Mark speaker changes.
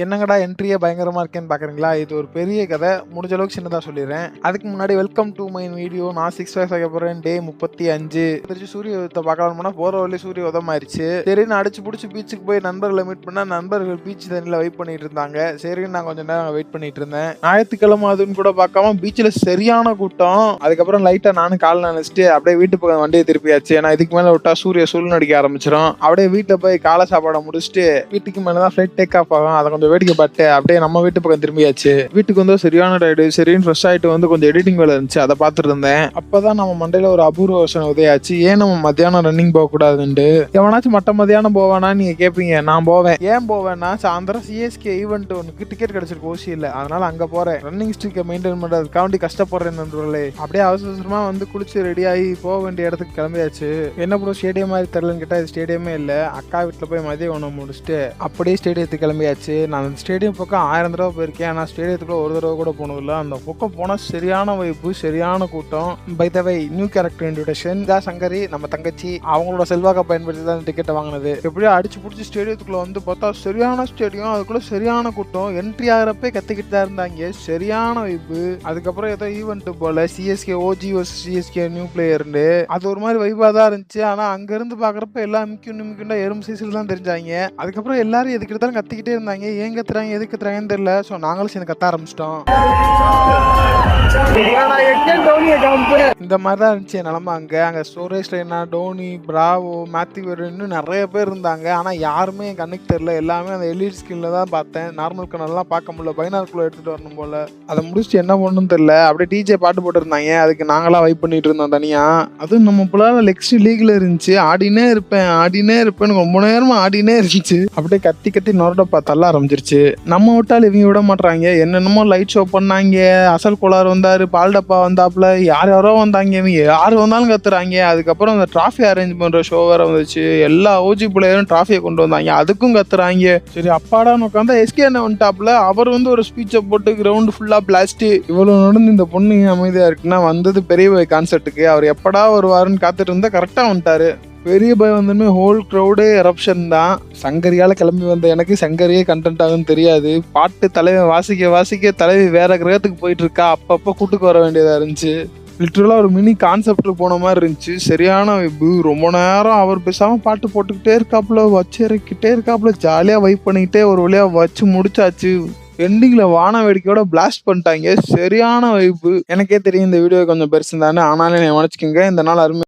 Speaker 1: என்னங்கடா என்ட்ரியே பயங்கரமா இருக்கேன்னு பாக்குறீங்களா? இது ஒரு பெரிய கதை. முடிஞ்ச அளவுக்கு சின்னதா சொல்லிடுறேன். அதுக்கு முன்னாடி வெல்கம் டு மை வீடியோ. நான் 6 வயசு ஆக போறேன். டே 35. திருச்சி சூரிய உதயத்தை பார்க்கலாம்னா போற வழி சூரிய உதமாயிருச்சு. சரின்னு அடிச்சு பிடிச்சி பீச்சுக்கு போய் நண்பர்களை மீட் பண்ணா நண்பர்கள் பீச் தண்ணியில வெயிட் பண்ணிட்டு இருந்தாங்க. சரின்னு நான் கொஞ்ச நேரம் வெயிட் பண்ணிட்டு இருந்தேன். ஞாயிற்றுக்கிழமை அதுன்னு கூட பார்க்காம பீச்சில் சரியான கூட்டம். அதுக்கப்புறம் லைட்டா நானும் கால் நினைச்சிட்டு அப்படியே வீட்டு பக்கம் வண்டியை திருப்பியாச்சு. ஏன்னா இதுக்கு மேல விட்டா சூரிய சூழ்நிலை அடிக்க ஆரம்பிச்சிடும். அப்படியே வீட்டில் போய் காலை சாப்பாடை முடிச்சுட்டு வீட்டுக்கு மேலதான் ஃபிளைட் டேக் ஆஃப் ஆகும். அதை கொஞ்சம் வேடிக்கை பார்த்து அப்படியே நம்ம வீட்டு பக்கம் திரும்பியாச்சு. வீட்டுக்கு வந்து சரியான டயர்டு. சரின்னு ஃப்ரெஷ் ஆயிட்டு வந்து கொஞ்சம் எடிட்டிங் வேலை இருந்துச்சு, அதை பார்த்துட்டு இருந்தேன். அப்பதான் நம்ம மண்டையில ஒரு அபூர்வ யோசனை உதயாச்சு. ஏன் நம்ம மத்தியானம் ரன்னிங் போக கூடாதுன்னு. எவனாச்சும் மத்தியானம் போவானா நீங்க கேட்பீங்க. நான் போவேன். ஏன் போவேன்னா சாயந்தரம் சிஎஸ்கே ஈவெண்ட் ஒன்னுக்கு டிக்கெட் கிடைச்சிருக்கு ஓசியில். அதனால அங்க போறேன். ரன்னிங் ஸ்ட்ரீக்கை மெயின்டைன் பண்றதுக்காண்டி கஷ்டப்படுறேன் நண்பர்களே. அப்படியே அவசரமா வந்து குளிச்சு ரெடி ஆகி போக வேண்டிய இடத்துக்கு கிளம்பியாச்சு. என்ன ப்ரோ ஸ்டேடியம் மாதிரி தெரியலன்னு கேட்டா இது ஸ்டேடியமே இல்ல. அக்கா வீட்டுல போய் மதியம் உணவு முடிச்சுட்டு அப்படியே ஸ்டேடியத்துக்கு கிளம்பியாச்சு. நான் ஸ்டேடியம் பக்கம் 1000 தடவை போயிருக்கேன். ஆனால் ஸ்டேடியத்துக்குள்ள ஒரு தடவை கூட போனதில்லை. அந்த பக்கம் போனால் சரியான வைப்பு, சரியான கூட்டம். By the way new character introduction தான். சங்கரி நம்ம தங்கச்சி அவங்களோட செல்வாக்கை பயன்படுத்தி தான் டிக்கெட்டை வாங்கினது. எப்படியோ அடிச்சு பிடிச்சி ஸ்டேடியத்துக்குள்ள வந்து பார்த்தா சரியான ஸ்டேடியம். அதுக்குள்ள சரியான கூட்டம். என்ட்ரி ஆகிறப்ப கத்திக்கிட்டு தான் இருந்தாங்க. சரியான வைப்பு. அதுக்கப்புறம் ஏதோ ஈவெண்ட் போல சிஎஸ்கே ஓஜி சிஎஸ்கே நியூ பிளேயர்னு அது ஒரு மாதிரி வைப்பா தான் இருந்துச்சு. ஆனா அங்க இருந்து பாக்குறப்ப எல்லாம் மிக்கும் எறும்பு சைஸ்ல தான் தெரிஞ்சாங்க. அதுக்கப்புறம் எல்லாரும் எதுக்கு எடுத்தாலும் கத்திக்கிட்டே இருந்தாங்க. ஏன் கத்துறாங்க எதுக்கு கத்துறாங்கன்னு தெரியல. ஸோ நாங்களும் சேர்ந்து கத்த ஆரம்பிச்சிட்டோம். இந்த மாதிரி தான் இருந்துச்சு நிலமை. அங்கே ஸ்டோரேஜ் என்ன டோனி பிராவோ மேத்யூ இன்னும் நிறைய பேர் இருந்தாங்க. ஆனால் யாருமே என் கண்ணுக்கு தெரியல. எல்லாமே அந்த எலிட் ஸ்கின்ல தான் பார்த்தேன். நார்மல் கனெல்லாம் பார்க்க முடியல. பைனார்குள்ள எடுத்துட்டு வரணும் போல. அதை முடிச்சுட்டு என்ன பண்ணணும்னு தெரியல. அப்படியே டிஜே பாட்டு போட்டுருந்தாங்க. அதுக்கு நாங்களாம் வைப் பண்ணிட்டு இருந்தோம் தனியா. அதுவும் நம்ம பிள்ளால லெக்ஸ்ட் லீக்ல இருந்துச்சு. ஆடினே இருப்பேன் ரொம்ப நேரமா ஆடினே இருந்துச்சு. அப்படியே கத்தி கத்தி நொரடப்பா தள்ள ஆரம்பிச்சிருச்சு. நம்ம விட்டால் இவங்க விட மாட்டாங்க. என்னென்னமோ லைட் ஷோ பண்ணாங்க. அசல் கோளாறு வந்தாரு, பால் டப்பா வந்தாப்புல, யாரோ வந்தாங்க. இவங்க யாரு வந்தாலும் கத்துறாங்க. அதுக்கப்புறம் அந்த டிராஃபி அரேஞ்ச் பண்ற ஷோ வேற வந்துச்சு. எல்லா ஓஜி பிளேயரும் டிராஃபியை கொண்டு வந்தாங்க. அதுக்கும் கத்துறாங்க. சரி அப்பாடான்னு உட்காந்தா எஸ்கே என்ன வந்துட்டாப்புல. அவர் வந்து ஒரு ஸ்பீச்சை போட்டு கிரவுண்ட் ஃபுல்லா பிளாஸ்ட். இவ்வளவு நடந்து இந்த பொண்ணு அமைதியா இருக்குன்னா வந்தது பெரிய பாய் கான்சர்ட்டுக்கு. அவர் எப்படா வருவாருன்னு காத்துட்டு இருந்தா கரெக்டா வந்துட்டாரு. பெரிய பாய் வந்தோடனே ஹோல் க்ரௌடே எரப்ஷன் தான். சங்கரியால் கிளம்பி வந்த எனக்கு சங்கரியே கண்டென்ட் ஆகுன்னு தெரியாது. பாட்டு தலைவி வாசிக்க தலைவி வேற கிரகத்துக்கு போயிட்டு இருக்கா. அப்பப்போ கூட்டுக்கு வர வேண்டியதா இருந்துச்சு. லிட்டரலாக ஒரு மினி கான்செப்டில் போன மாதிரி இருந்துச்சு. சரியான வைப்பு. ரொம்ப நேரம் அவர் பேசாமல் பாட்டு போட்டுக்கிட்டே இருக்காப்புல, வச்சு இறக்கிட்டே இருக்காப்புல, ஜாலியாக வைப் பண்ணிக்கிட்டே ஒரு வழியாக வச்சு முடிச்சாச்சு. எண்டிங்ல வான வேடிக்கையோட பிளாஸ்ட் பண்ணிட்டாங்க. சரியான வைப்பு. எனக்கே தெரியும் இந்த வீடியோ கொஞ்சம் பெருசு தானே, ஆனாலும் என்னை மன்னிச்சுக்கோங்க. இந்த நாள் அருமை.